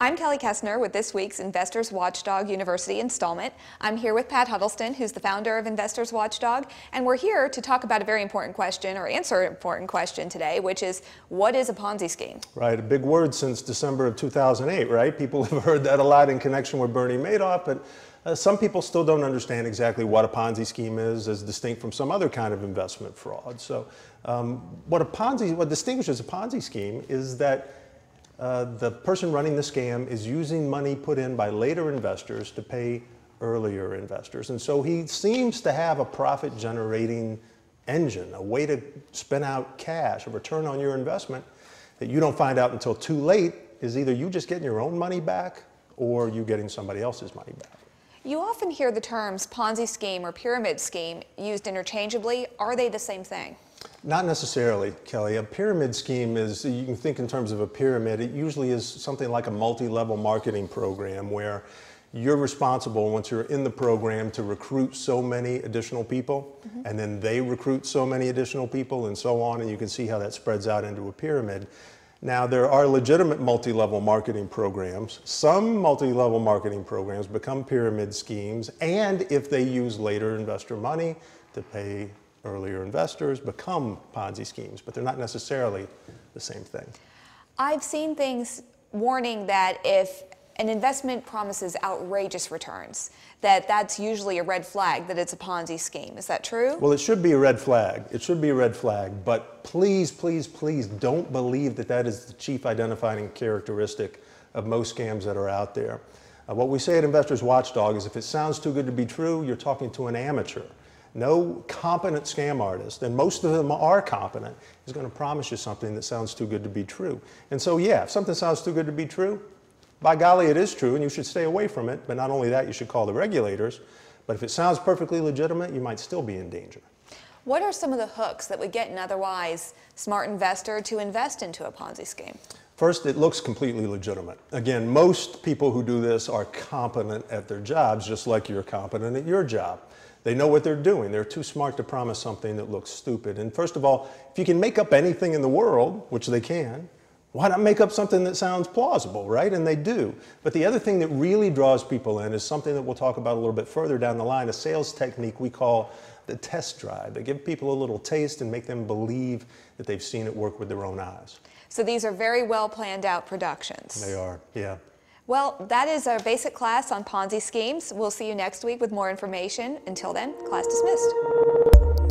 I'm Kelly Kessner with this week's Investors Watchdog University installment. I'm here with Pat Huddleston, who's the founder of Investors Watchdog, and we're here to talk about a very important question, or answer an important question today, which is, what is a Ponzi scheme? Right, a big word since December of 2008, right? People have heard that a lot in connection with Bernie Madoff, but some people still don't understand exactly what a Ponzi scheme is, as distinct from some other kind of investment fraud. So what distinguishes a Ponzi scheme is that the person running the scam is using money put in by later investors to pay earlier investors. And so he seems to have a profit-generating engine, a way to spin out cash, a return on your investment that you don't find out until too late is either you just getting your own money back or you getting somebody else's money back. You often hear the terms Ponzi scheme or pyramid scheme used interchangeably. Are they the same thing? Not necessarily, Kelly. A pyramid scheme is, you can think in terms of a pyramid, it usually is something like a multi-level marketing program where you're responsible once you're in the program to recruit so many additional people, and then they recruit so many additional people and so on, and you can see how that spreads out into a pyramid. Now, there are legitimate multi-level marketing programs. Some multi-level marketing programs become pyramid schemes, and if they use later investor money to pay earlier investors, become Ponzi schemes, but they're not necessarily the same thing. I've seen things warning that if an investment promises outrageous returns, that's usually a red flag that it's a Ponzi scheme. Is that true? Well, it should be a red flag. It should be a red flag, but please, please, please don't believe that that is the chief identifying characteristic of most scams that are out there. What we say at Investors Watchdog is if it sounds too good to be true, you're talking to an amateur. No competent scam artist, and most of them are competent, is going to promise you something that sounds too good to be true. And so, yeah, if something sounds too good to be true, by golly, it is true, and you should stay away from it. But not only that, you should call the regulators. But if it sounds perfectly legitimate, you might still be in danger. What are some of the hooks that would get an otherwise smart investor to invest into a Ponzi scheme? First, it looks completely legitimate. Again, most people who do this are competent at their jobs, just like you're competent at your job. They know what they're doing. They're too smart to promise something that looks stupid. And first of all, if you can make up anything in the world, which they can, why not make up something that sounds plausible, right? And they do. But the other thing that really draws people in is something that we'll talk about a little bit further down the line, a sales technique we call the test drive. They give people a little taste and make them believe that they've seen it work with their own eyes. So these are very well planned out productions. They are, yeah. Well, that is our basic class on Ponzi schemes. We'll see you next week with more information. Until then, class dismissed.